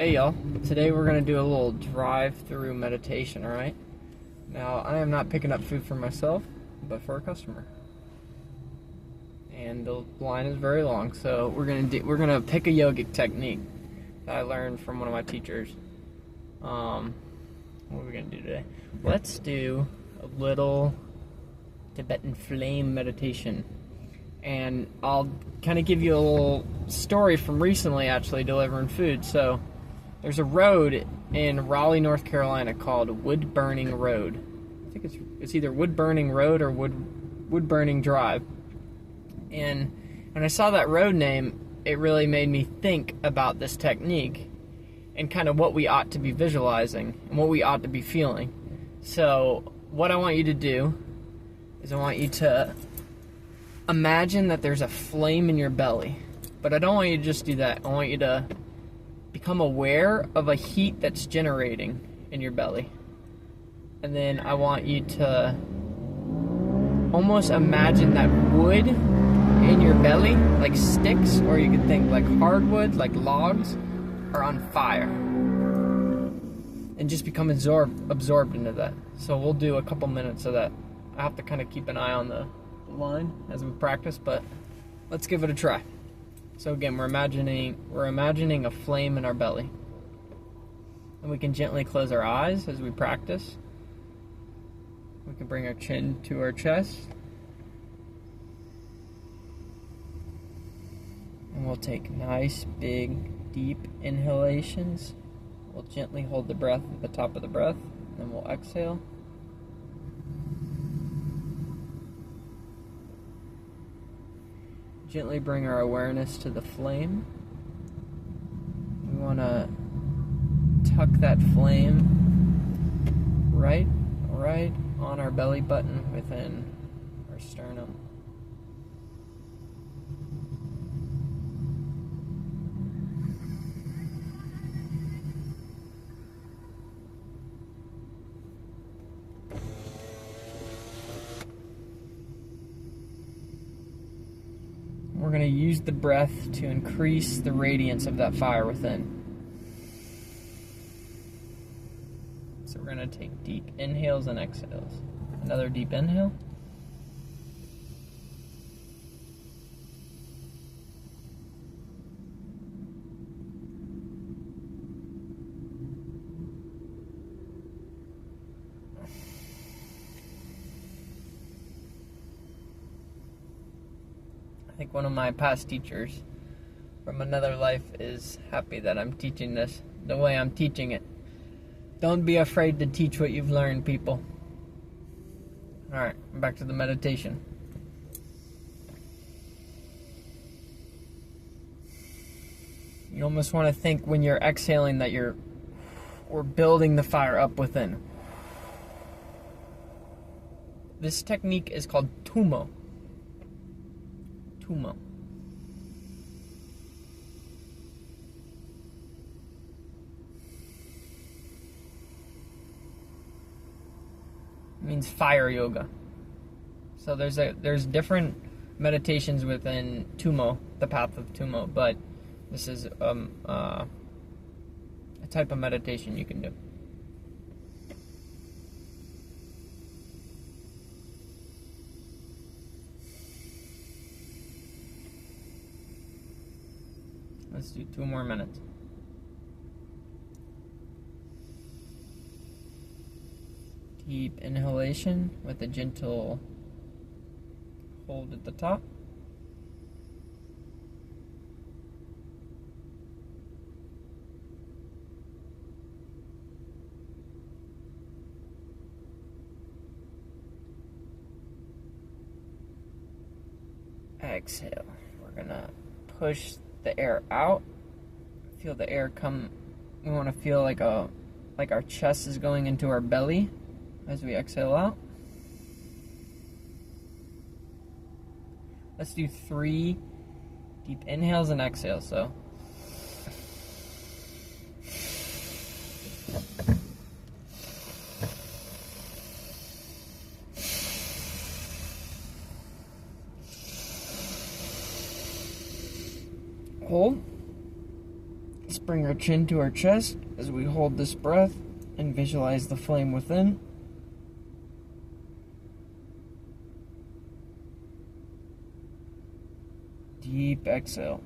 Hey y'all, today we're going to do a little drive-through meditation, alright? Now, I am not picking up food for myself, but for a customer. And the line is very long, so we're going to pick a yogic technique that I learned from one of my teachers. What are we going to do today? Let's do a little Tibetan flame meditation. And I'll kind of give you a little story from recently, actually, delivering food. So, there's a road in Raleigh, North Carolina called Wood Burning Road. I think it's either Wood Burning Road or Wood Burning Drive. And when I saw that road name, it really made me think about this technique and kind of what we ought to be visualizing and what we ought to be feeling. So, what I want you to do is I want you to imagine that there's a flame in your belly. But I don't want you to just do that. I want you to become aware of a heat that's generating in your belly. And then I want you to almost imagine that wood in your belly, like sticks, or you could think like hardwood, like logs, are on fire. And just become absorbed into that. So we'll do a couple minutes of that. I have to kind of keep an eye on the line as we practice, but let's give it a try. So again, we're imagining a flame in our belly. And we can gently close our eyes as we practice. We can bring our chin to our chest. And we'll take nice, big, deep inhalations. We'll gently hold the breath at the top of the breath, and then we'll exhale. Gently bring our awareness to the flame. We want to tuck that flame right on our belly button within our sternum. We're going to use the breath to increase the radiance of that fire within. So we're going to take deep inhales and exhales. Another deep inhale. I think one of my past teachers from another life is happy that I'm teaching this the way I'm teaching it. Don't be afraid to teach what you've learned, people. Alright, back to the meditation. You almost want to think when you're exhaling that we're building the fire up within. This technique is called tumo. Tumo. It means fire yoga. So there's different meditations within Tumo, the path of Tumo, but this is a type of meditation you can do. Let's do 2 more minutes. Deep inhalation with a gentle hold at the top. Exhale. We're gonna push the air out. Feel the air come. We want to feel like our chest is going into our belly as we exhale out. Let's do 3 deep inhales and exhales. So hold. Bring our chin to our chest as we hold this breath and visualize the flame within. Deep exhale.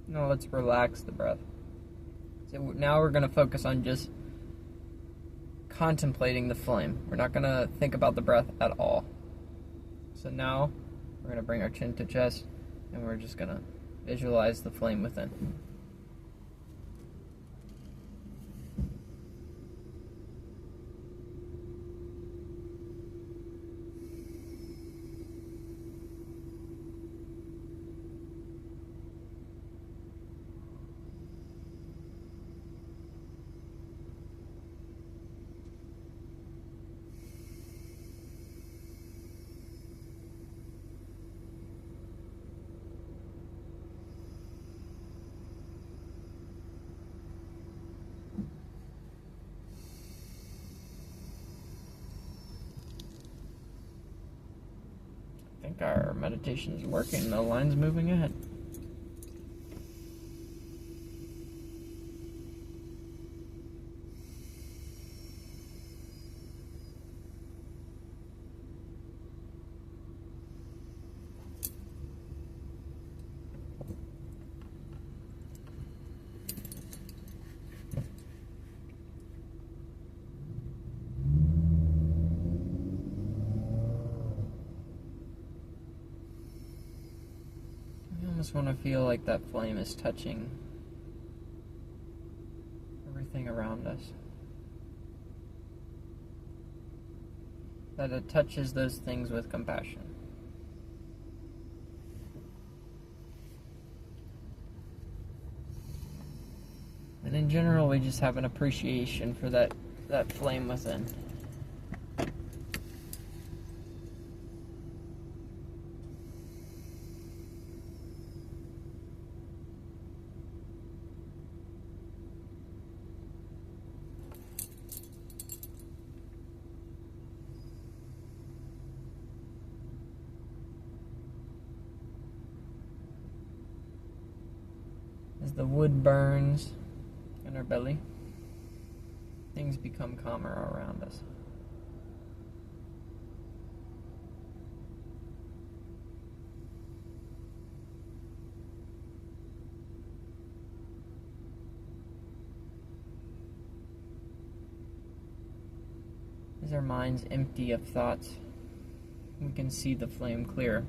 Now let's relax the breath. So now we're going to focus on just contemplating the flame. We're not going to think about the breath at all. So now we're going to bring our chin to chest and we're just going to visualize the flame within. I think our meditation is working. The line's moving ahead. I just want to feel like that flame is touching everything around us. That it touches those things with compassion. And in general, we just have an appreciation for that flame within. As the wood burns in our belly, things become calmer around us. As our minds empty of thoughts, we can see the flame clear.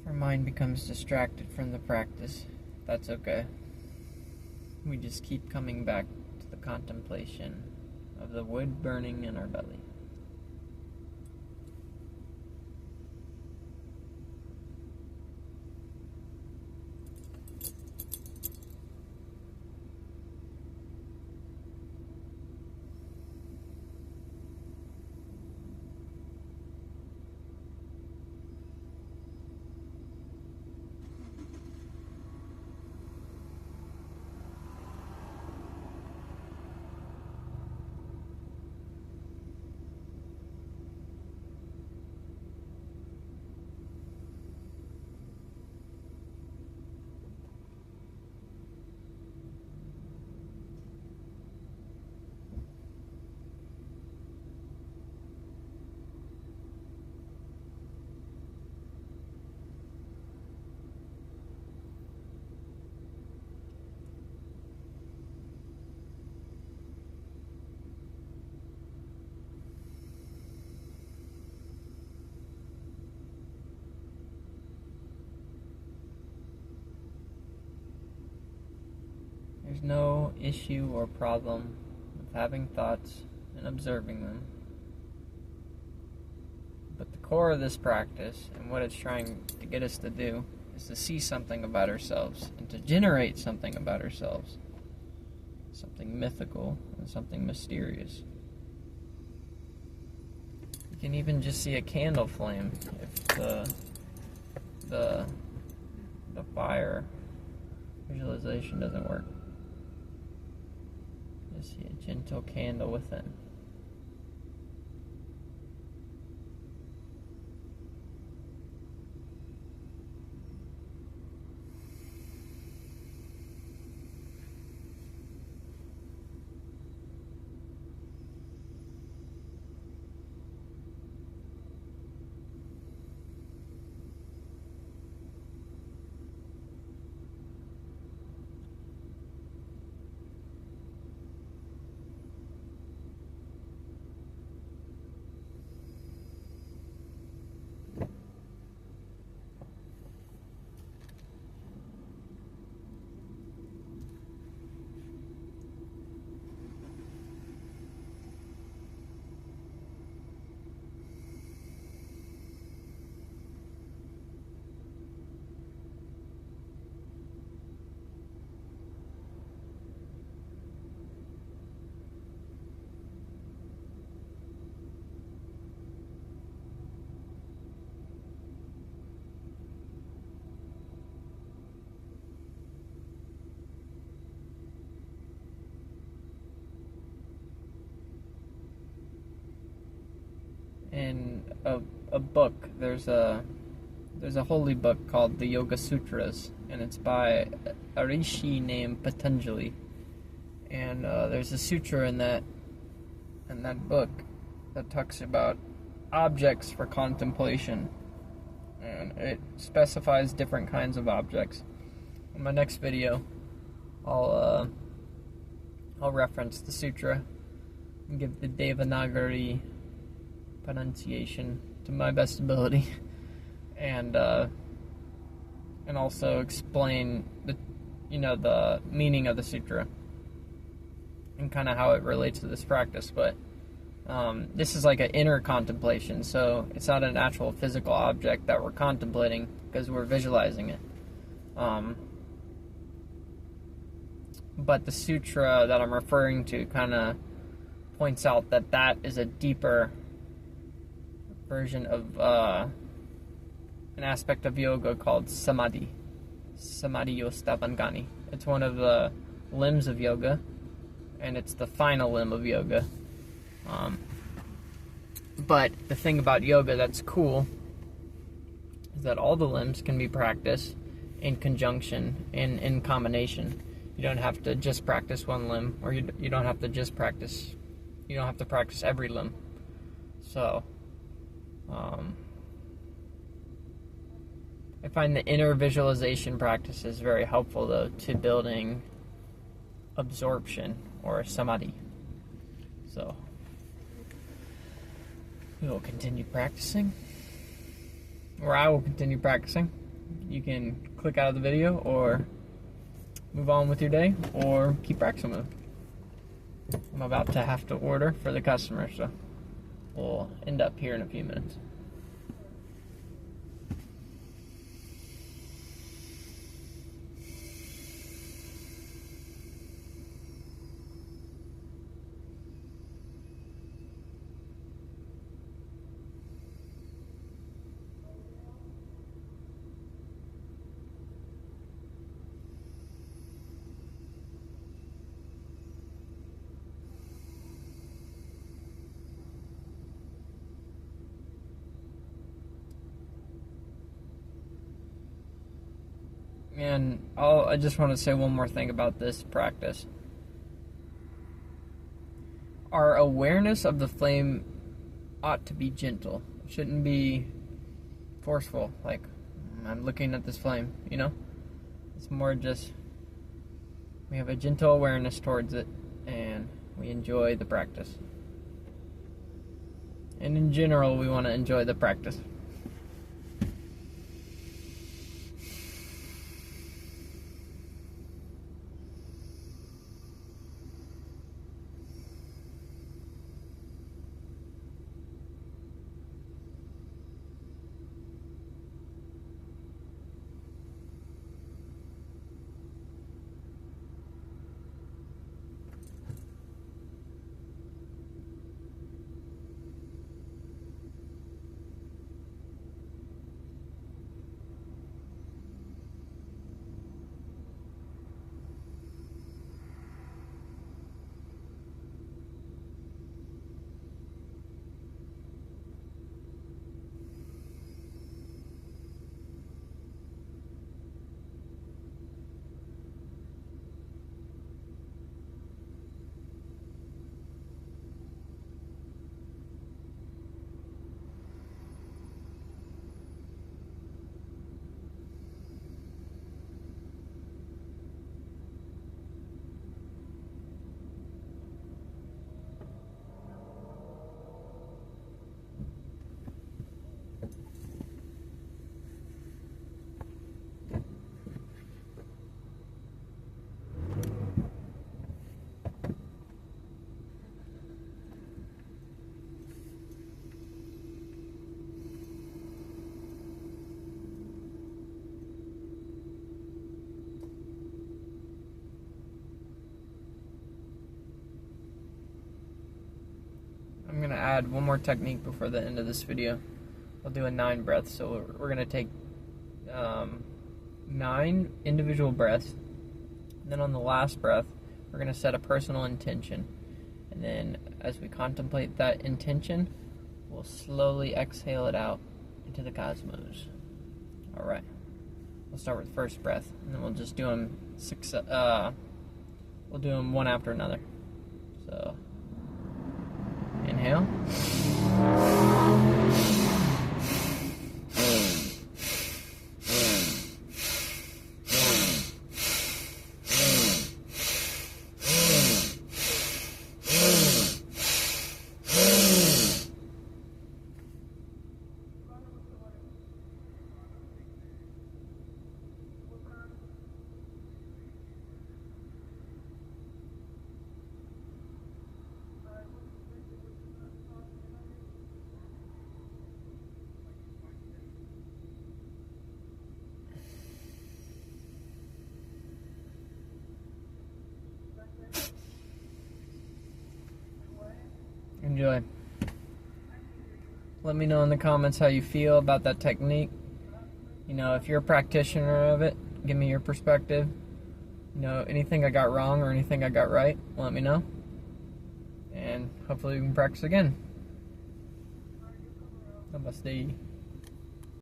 Our mind becomes distracted from the practice. That's okay. We just keep coming back to the contemplation of the wood burning in our belly. There's no issue or problem with having thoughts and observing them. But the core of this practice, and what it's trying to get us to do, is to see something about ourselves and to generate something about ourselves. Something mythical and something mysterious. You can even just see a candle flame if the fire visualization doesn't work. Just see a gentle candle within. In a book, there's a holy book called the Yoga Sutras, and it's by a rishi named Patanjali. And there's a sutra in that book that talks about objects for contemplation, and it specifies different kinds of objects. In my next video, I'll reference the sutra and give the Devanagari pronunciation to my best ability, and also explain the meaning of the sutra and kind of how it relates to this practice. But this is like an inner contemplation, so it's not an actual physical object that we're contemplating because we're visualizing it. But the sutra that I'm referring to kind of points out that is a deeper version of an aspect of yoga called samadhi yostavangani. It's one of the limbs of yoga, and it's the final limb of yoga. But the thing about yoga that's cool is that all the limbs can be practiced in conjunction, in combination. You don't have to just practice one limb, or you don't have to just practice, you don't have to practice every limb. So I find the inner visualization practice is very helpful, though, to building absorption or samadhi. So we will continue practicing, or I will continue practicing. You can click out of the video or move on with your day, or keep practicing with it. I'm about to have to order for the customer, so we'll end up here in a few minutes. And I just want to say one more thing about this practice. Our awareness of the flame ought to be gentle. It shouldn't be forceful, like, I'm looking at this flame, you know? It's more just, we have a gentle awareness towards it, and we enjoy the practice. And in general, we want to enjoy the practice. add one more technique before the end of this video. I'll do a 9 breath. So we're going to take 9 individual breaths. And then on the last breath, we're going to set a personal intention. And then as we contemplate that intention, we'll slowly exhale it out into the cosmos. Alright. We'll start with first breath, and then we'll just do them we'll do them one after another. So, inhale. Enjoy. Let me know in the comments how you feel about that technique. You know, if you're a practitioner of it, give me your perspective. You know, anything I got wrong or anything I got right, let me know. And hopefully we can practice again. Namaste.